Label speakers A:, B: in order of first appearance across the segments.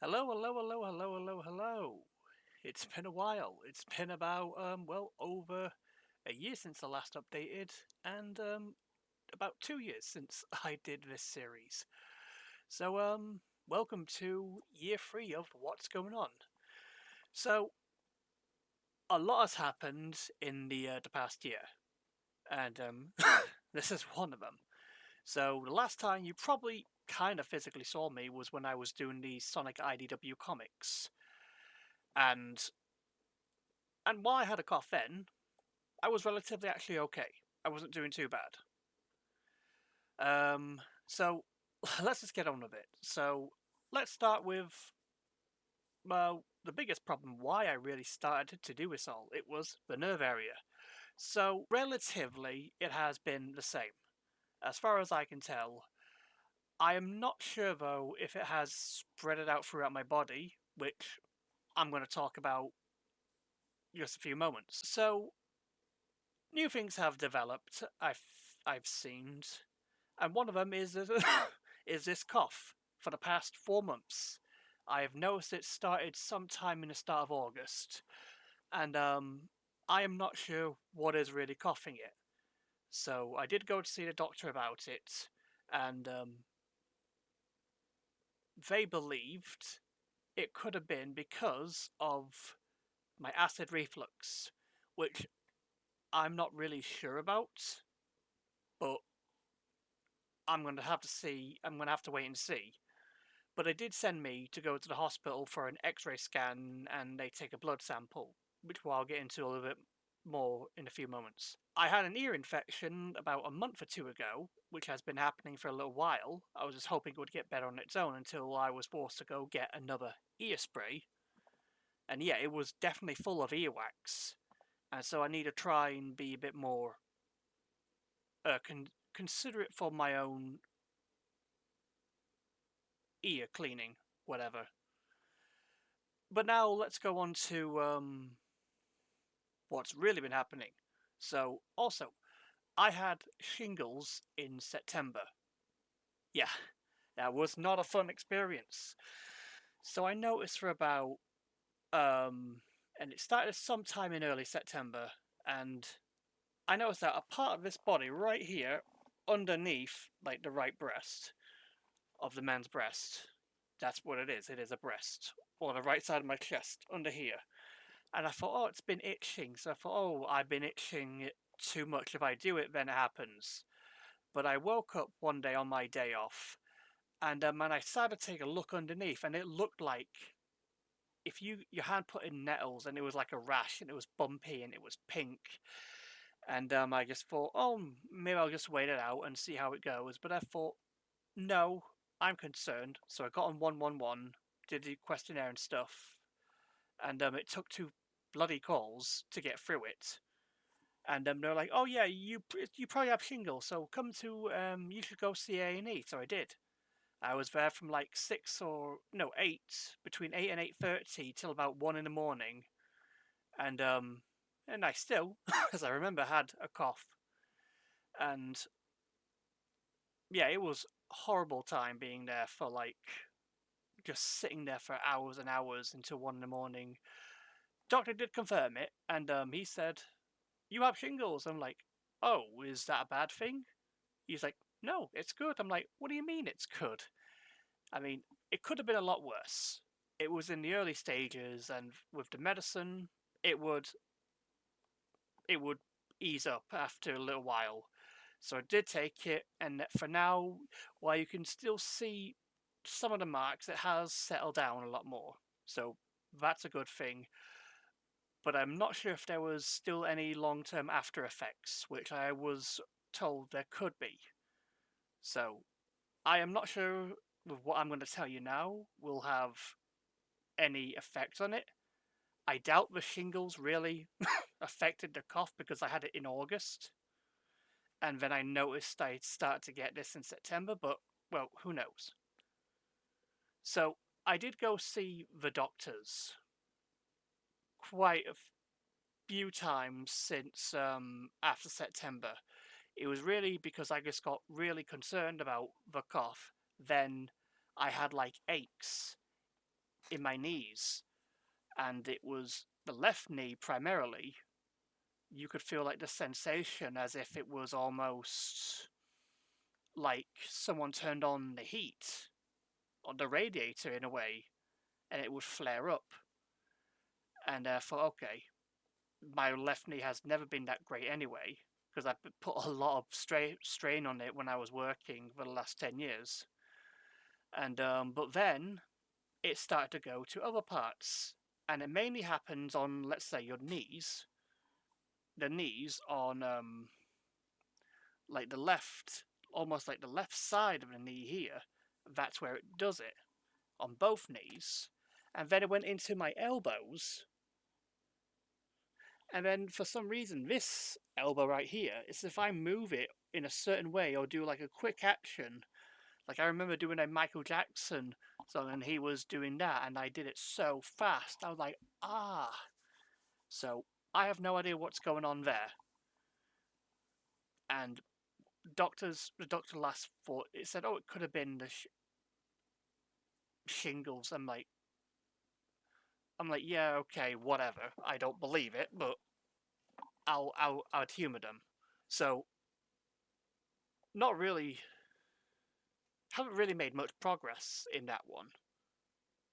A: Hello, hello, hello, hello, hello, hello. It's been a while. It's been about over a year since I last updated, and about 2 years since I did this series. So welcome to year three of what's going on. So a lot has happened in the past year, and this is one of them. So the last time you probably kind of physically saw me was when I was doing the Sonic IDW comics, and while I had a cough then, I was relatively actually okay. I wasn't doing too bad. So let's just get on with it. So let's start with, well, the biggest problem why I really started to do this all. It was the nerve area. So relatively, it has been the same. As far as I can tell, I am not sure though if it has spread it out throughout my body, which I'm going to talk about just a few moments. So new things have developed. I've seen, and one of them is is this cough for the past 4 months. I have noticed it started sometime in the start of August, and I am not sure what is really coughing it. So I did go to see the doctor about it, and they believed it could have been because of my acid reflux, which I'm not really sure about, but I'm going to have to see. I'm going to have to wait and see. But they did send me to go to the hospital for an X-ray scan, and they take a blood sample, which I'll get into a little bit more in a few moments. I had an ear infection about a month or two ago, which has been happening for a little while. I was just hoping it would get better on its own until I was forced to go get another ear spray. And yeah, it was definitely full of earwax. And so I need to try and be a bit more considerate for my own ear cleaning, whatever. But now let's go on to what's really been happening. So, also, I had shingles in September. Yeah, that was not a fun experience. So I noticed for about and it started sometime in early September, and I noticed that a part of this body right here, underneath like the right breast of the man's breast, that's what it is. It is a breast, or the right side of my chest under here. And I thought, oh, it's been itching. So I thought, oh, I've been itching it too much. If I do it, then it happens. But I woke up one day on my day off, and I started to take a look underneath, and it looked like if your hand put in nettles, and it was like a rash, and it was bumpy, and it was pink. And I just thought, oh, maybe I'll just wait it out and see how it goes. But I thought, no, I'm concerned. So I got on 111, did the questionnaire and stuff, and it took two bloody calls to get through it. And they're like, "Oh yeah, you probably have shingles, so come to you should go see A&E." So I did. I was there from like 8 between 8 and 8:30 till about 1 in the morning, and I still, as I remember, had a cough, and yeah, it was a horrible time being there for like just sitting there for hours and hours until 1 in the morning. Doctor did confirm it, and he said, "You have shingles." I'm like, "Oh, is that a bad thing?" He's like, "No, it's good." I'm like, "What do you mean it's good?" I mean, it could have been a lot worse. It was in the early stages, and with the medicine, it would it would ease up after a little while. So I did take it, and for now, while you can still see some of the marks, it has settled down a lot more. So that's a good thing. But I'm not sure if there was still any long-term after effects, which I was told there could be. So I am not sure with what I'm going to tell you now will have any effect on it. I doubt the shingles really affected the cough because I had it in August, and then I noticed I'd start to get this in September, but well, who knows? So I did go see the doctors quite a few times since after September. It was really because I just got really concerned about the cough. Then I had like aches in my knees, and it was the left knee primarily. You could feel like the sensation as if it was almost like someone turned on the heat on the radiator in a way, and it would flare up. And I thought, okay, my left knee has never been that great anyway, because I put a lot of strain on it when I was working for the last 10 years. And but then it started to go to other parts, and it mainly happens on, let's say, your knees. The knees on like the left, almost like the left side of the knee here. That's where it does it, on both knees. And then it went into my elbows. And then for some reason, this elbow right here is if I move it in a certain way or do like a quick action. Like I remember doing a Michael Jackson song and he was doing that and I did it so fast. I was like, ah. So I have no idea what's going on there. And the doctor last thought, it said, oh, it could have been the shingles. I'm like, yeah, okay, whatever. I don't believe it, but I'd humour them. So, not really, haven't really made much progress in that one,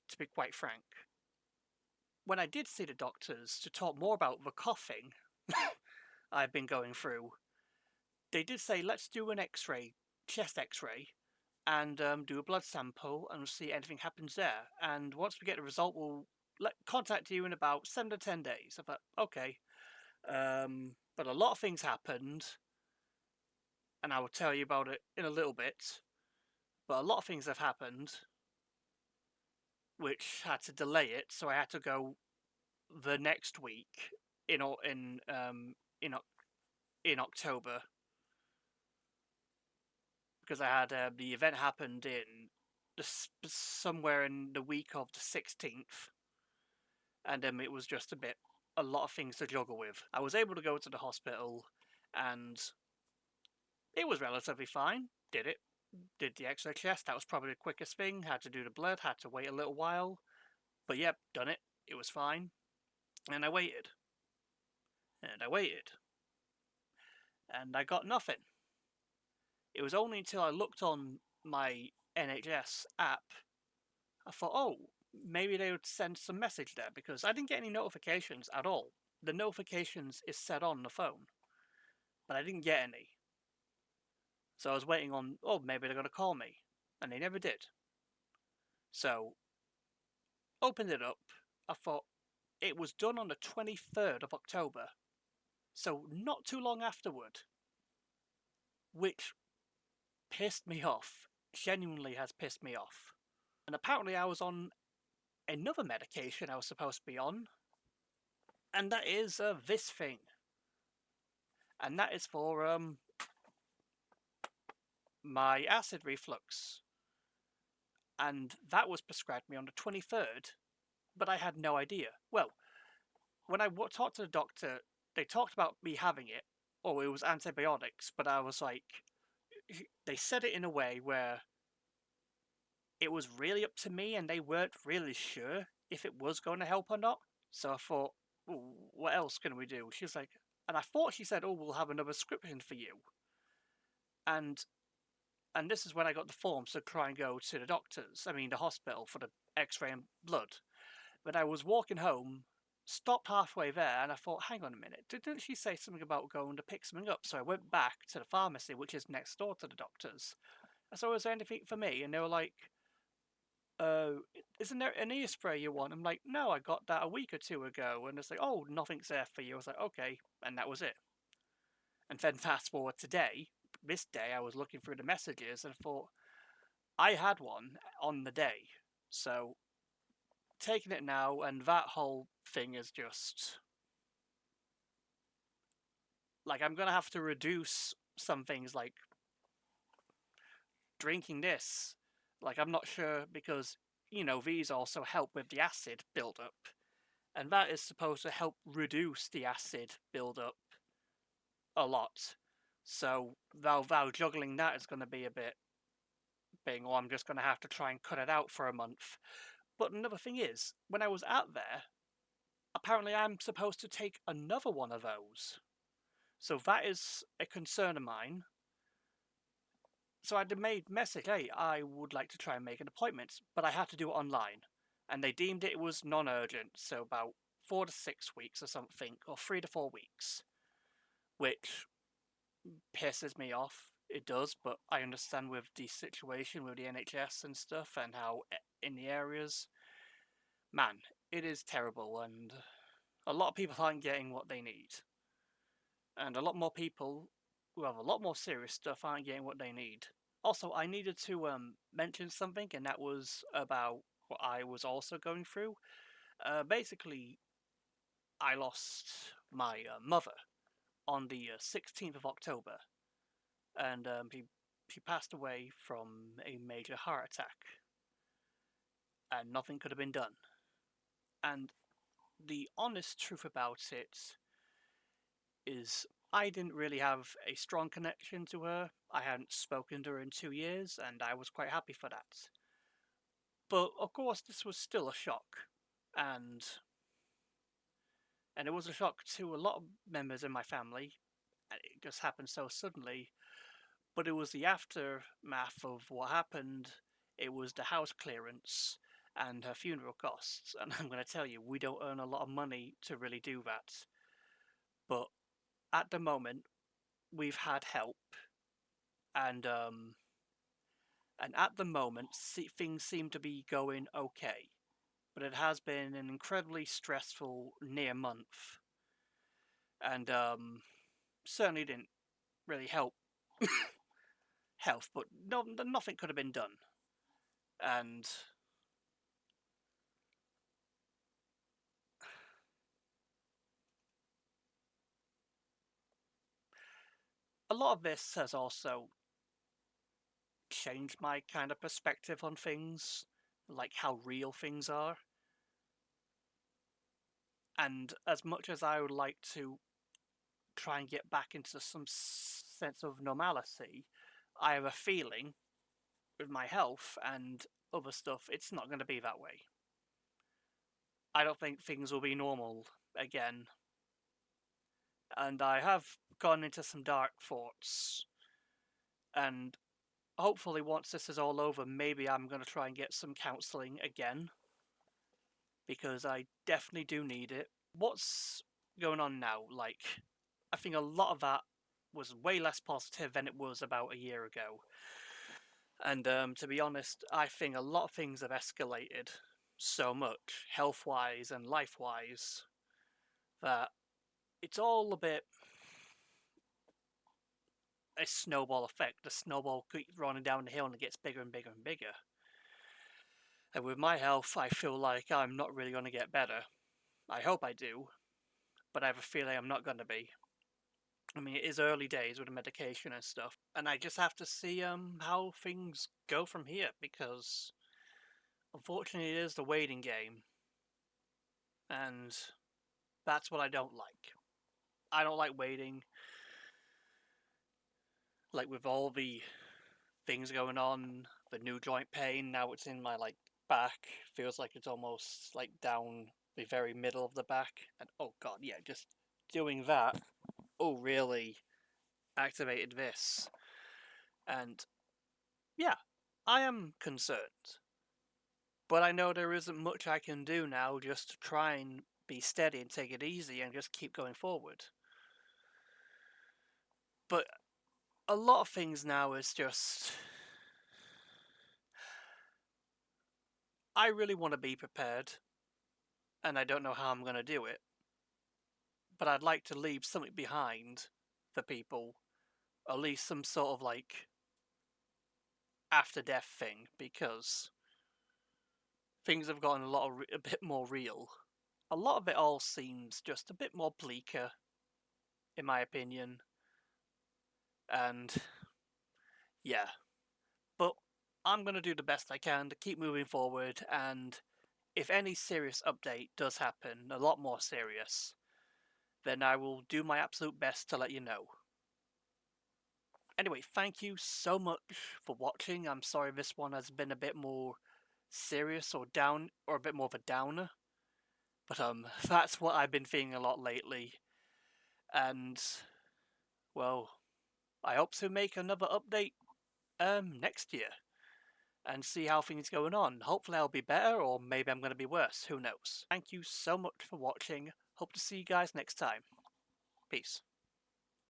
A: to be quite frank. When I did see the doctors to talk more about the coughing I've been going through, they did say, let's do an x-ray, chest x-ray, and do a blood sample and see if anything happens there. And once we get the result, we'll contact you in about 7 to 10 days. I thought, okay. But a lot of things happened, and I will tell you about it in a little bit. But a lot of things have happened, which had to delay it. So I had to go the next week in October, because I had the event happened in somewhere in the week of the 16th, and it was just a lot of things to juggle with. I was able to go to the hospital, and it was relatively fine. Did the x-ray chest. That was probably the quickest thing. Had to do the blood. Had to wait a little while, but yep, done it. It was fine, and I waited, and I waited, and I got nothing. It was only until I looked on my NHS app, I thought, oh, maybe they would send some message there, because I didn't get any notifications at all. The notifications is set on the phone, but I didn't get any. So I was waiting on, oh, maybe they're going to call me, and they never did. So, opened it up, I thought, it was done on the 23rd of October, so not too long afterward, which pissed me off, genuinely has pissed me off. And apparently I was on another medication I was supposed to be on, and that is this thing. And that is for my acid reflux. And that was prescribed me on the 23rd, but I had no idea. Well, when I talked to the doctor, they talked about me having it, or it was antibiotics, but I was like, they said it in a way where it was really up to me and they weren't really sure if it was going to help or not. So I thought, what else can we do? She was like, and I thought she said, oh, we'll have another prescription for you. And this is when I got the forms to try and go to the hospital for the x-ray and blood. But I was walking home, stopped halfway there, and I thought, hang on a minute, didn't she say something about going to pick something up? So I went back to the pharmacy, which is next door to the doctor's. I said, is there anything for me? And they were like, isn't there an ear spray you want? I'm like, no, I got that a week or two ago. And it's like, oh, nothing's there for you. I was like, okay. And that was it. And then fast forward today, this day, I was looking through the messages and thought, I had one on the day. So, taking it now, and that whole thing is just like, I'm going to have to reduce some things like drinking this. Like, I'm not sure, because, these also help with the acid build-up. And that is supposed to help reduce the acid build-up a lot. So, while juggling that is going to be a bit being, I'm just going to have to try and cut it out for a month. But another thing is, when I was out there, apparently I'm supposed to take another one of those. So that is a concern of mine. So I made message, hey, I would like to try and make an appointment, but I had to do it online. And they deemed it was non-urgent, so about 4 to 6 weeks or something, or 3 to 4 weeks, which pisses me off. It does, but I understand with the situation with the NHS and stuff and how in the areas, man, it is terrible, and a lot of people aren't getting what they need. And a lot more people who have a lot more serious stuff aren't getting what they need. Also, I needed to mention something, and that was about what I was also going through. Basically, I lost my mother on the 16th of October, and she passed away from a major heart attack, and nothing could have been done. And the honest truth about it is I didn't really have a strong connection to her. I hadn't spoken to her in 2 years, and I was quite happy for that. But of course, this was still a shock, and it was a shock to a lot of members in my family. It just happened so suddenly. But it was the aftermath of what happened. It was the house clearance and her funeral costs. And I'm going to tell you, we don't earn a lot of money to really do that. But at the moment, we've had help, and at the moment, things seem to be going okay. But it has been an incredibly stressful near month, and certainly didn't really help health. But no, nothing could have been done, and a lot of this has also changed my kind of perspective on things, like how real things are. And as much as I would like to try and get back into some sense of normality, I have a feeling with my health and other stuff, it's not going to be that way. I don't think things will be normal again. And I have gone into some dark thoughts. And hopefully, once this is all over, maybe I'm going to try and get some counselling again. Because I definitely do need it. What's going on now? Like, I think a lot of that was way less positive than it was about a year ago. And to be honest, I think a lot of things have escalated so much, health wise and life wise, that it's all a bit a snowball effect. The snowball keeps running down the hill and it gets bigger and bigger and bigger. And with my health, I feel like I'm not really going to get better. I hope I do, but I have a feeling I'm not going to be. I mean, it is early days with the medication and stuff, and I just have to see how things go from here, because unfortunately it is the waiting game, and that's what I don't like. I don't like waiting, like with all the things going on, the new joint pain, now it's in my like back, feels like it's almost like down the very middle of the back, and oh god, yeah, just doing that, oh really activated this, and yeah, I am concerned. But I know there isn't much I can do now just to try and be steady and take it easy and just keep going forward. But a lot of things now is just. I really want to be prepared, and I don't know how I'm going to do it. But I'd like to leave something behind for people, at least some sort of like after death thing, because things have gotten a bit more real. A lot of it all seems just a bit more bleaker, in my opinion, and yeah. But I'm going to do the best I can to keep moving forward, and if any serious update does happen, a lot more serious, then I will do my absolute best to let you know. Anyway, thank you so much for watching. I'm sorry this one has been a bit more serious or down, or a bit more of a downer. But that's what I've been feeling a lot lately. And well, I hope to make another update next year and see how things going on. Hopefully I'll be better, or maybe I'm going to be worse. Who knows? Thank you so much for watching. Hope to see you guys next time. Peace.